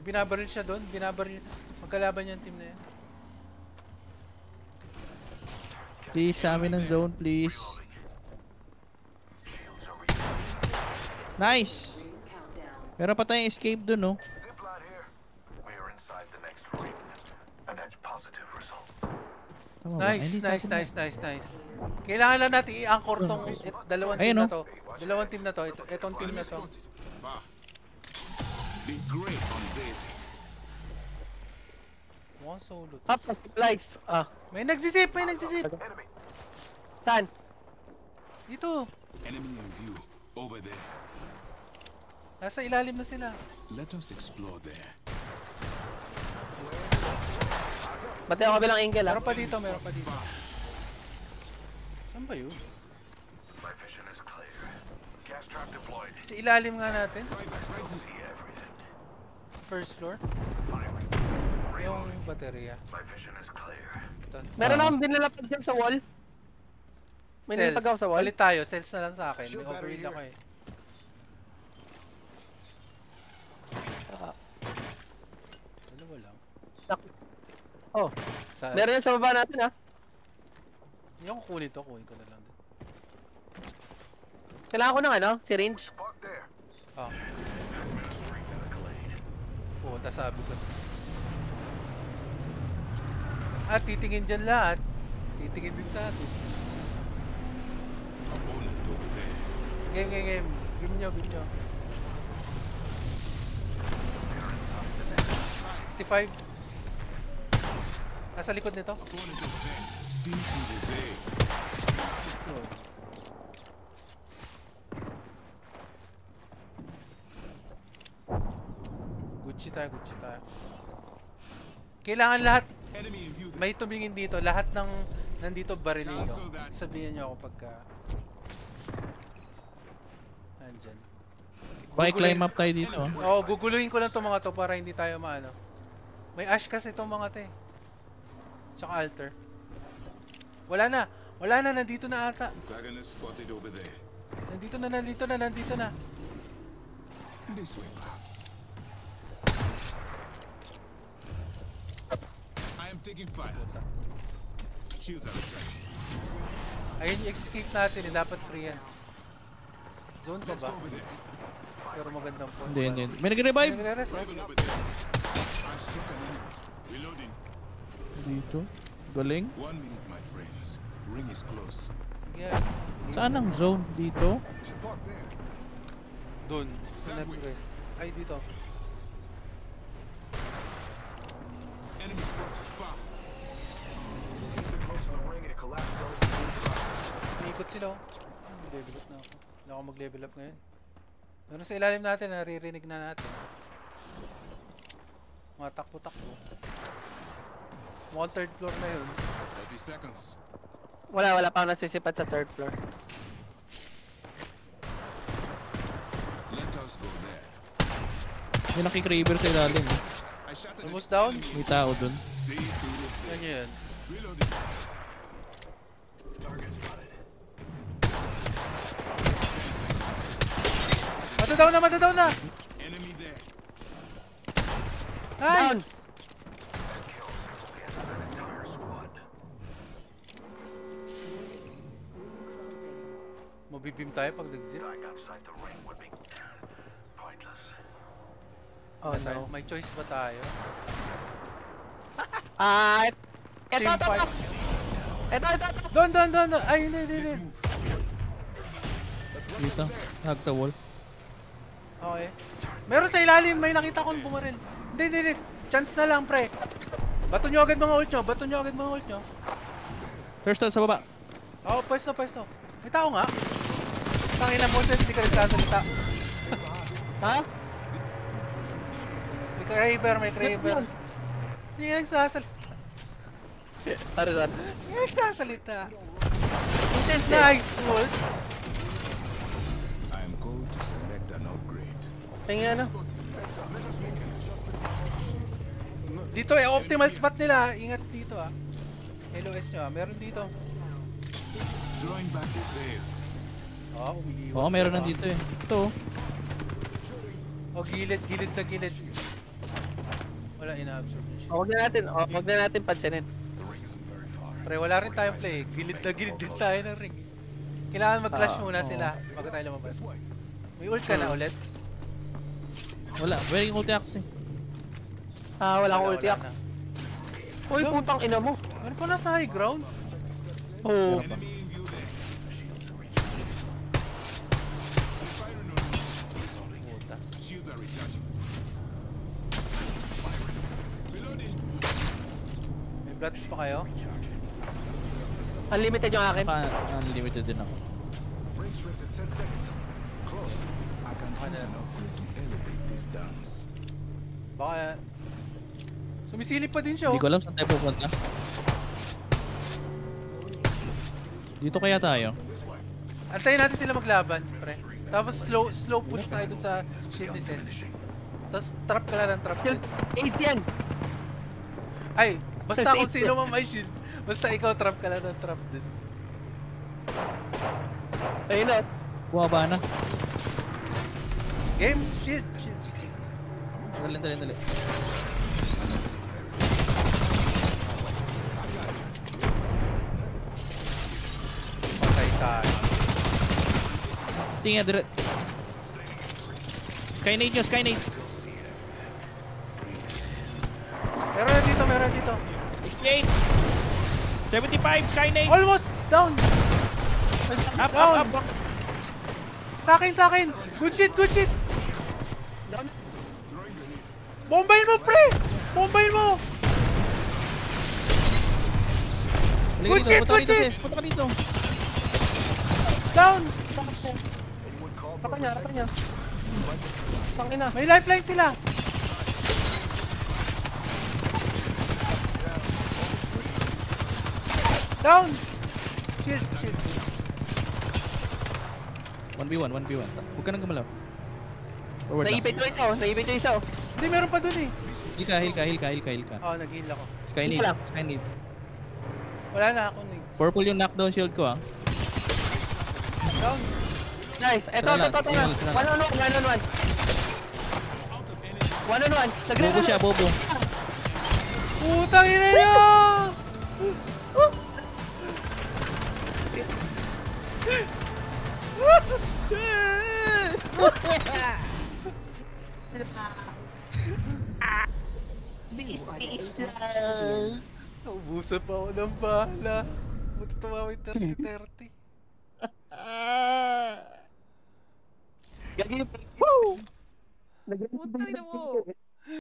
binabaril siya doon. Binabaril. Magkalaban yung team na yan. Please, sa amin ng zone, please. Nice! Meron pa tayong escape dun, no? Nice. Kailangan lang natin i-anchor tong dalawang team na to. Dalawang team na to. Itong team na to. Mukhang solo. Up sa supplies. May nagsisip! Saan? Dito. Enemy in view over there. Nasa ilalim na sila. Let us explore there. Ba't yung kabilang angle, Meron pa dito. Saan ba yun? Sa ilalim nga natin. First floor. Yung baterya. Meron akong binalapag dyan sa wall. May nilapag ako sa wall. Balit tayo. Cells na lang sa akin. May overheal ako eh. Dalawa lang. Oh. Meron yan sa baba natin, ha? Hindi ako kunin to. Kunin ko na lang. Kailangan ko ng ano? Syringe? Puta, sabi ko. Titingin dyan lahat. Titingin din sa atin. Game. Game nyo. 65. Nasa likod nito. Gucci tayo. Kailangan lahat. May tumingin dito. Lahat ng nandito barilin ko. Sabihin nyo ako pagka nandyan. Climb up tayo dito. Oo, guguluhin ko lang itong mga to para hindi tayo maano. May ash kasi itong mga to eh. Tsaka altar. Wala na, nandito na ata. Nandito na. This way, perhaps. I am taking fire. Shields are attacking. Ayun yung escape natin eh, dapat free yan. Zone pa ba? Pero magandang po. Hindi. May nag-revive! Nagre-rest eh. Dito. Galing. 1 minute, my friends. Ring is close. Yeah. Saan ang zone? Dito? Doon. Nag-rest. Ay, dito. Enemy spotted. Far. Iikot sila oh. Level up na ako. Hindi ako mag-level up ngayon. Meron sa ilalim natin, naririnig na natin. Mga takbo-takbo. Mukhang third floor na yun. 30 seconds. Wala pa ako nasisipat sa third floor. Let us go there. May nakikraver sa ilalim. Almost down? May tao dun. Yan yun. Reloading. Mata down na! Enemy there. Nice! Mabibim tayo pag nag-zip. Oh no. May choice ba tayo? Ito. Doon! Ay, hindi. Dito. Hug the wall. Okay. Meron sa ilalim, may nakita kong bumaril. Hindi. Chance na lang, pre. Bato nyo agad mga ult nyo. First sa baba. Oo, pwesto. May tao nga. Tangin na Montes, hindi ka nagsasalita. Ha? May Kraber. Hindi ka nagsasalita. Saan? Hindi ka nagsasalita. Nice, ult. I am going to select an upgrade. Tingnan ano? Dito optimal spot nila. Ingat dito ah. LOS nyo ah. Meron dito. Drawing back the veil. Umiiwas. Meron nandito eh. Ito. Gilid. Wala ina-absorb yung shield. Wag na natin pansinin. Pre, wala rin tayong play. Gilid na gilid din tayo ng ring. Kailangan mag-clash muna sila bago tayo lumabas. May ult ka na ulit? Wala, wearing ulti axe eh. Wala akong ulti wala axe. Uy, putang ina mo. Meron pa nasa high ground? Oo. Meron pa. Puta. Shields are recharging. May bloods pa kayo? Unlimited yung akin. Unlimited din ako. Ring strikes in 10 seconds. Close. I can choose an upgrade to elevate this dance. Baka... Sumisilip pa din siya Hindi oh. ko alam saan tayo pupunta. Dito kaya tayo? Antayin natin sila maglaban, pre. Tapos slow push tayo dun sa shield ni Seth. Tapos trap ka lang ng trap. Shield, 8 yan. Ay, basta kung Safe sino man may shield. Basta ikaw trap ka lang ng trap dun. Ayun na. Buwaba na. Game, shield. Dali. Patay tayo. Tingnan dire. Skynade nyo, Skynade. Meron dito. Escape! 75, Skynade! Almost down! Up! Sa akin! Good shit! Bombayin mo, pre! Bombayin mo! Good shit! Punta ka dito. Down! Harapan niya. Tangina. May lifeline sila! Down! Shield! 1v1. Huwag ka nang gumalaw. Forward lang. Naipit yung isa oh. Hindi, meron pa dun eh. Heal ka. Oo, nag-heal ako. Skynade. Dito lang. Skynade. Wala na ako nades. Purple yung knockdown shield ko ah. Down! Nice. Ito. Tara lang. One on one. One on one. Bobo siya, bobo. Putang ina niyo! Biis lang. Naubusan pa ako ng bala. Buti tumawin 30-30. Gagi. Woo! Putang ina mo!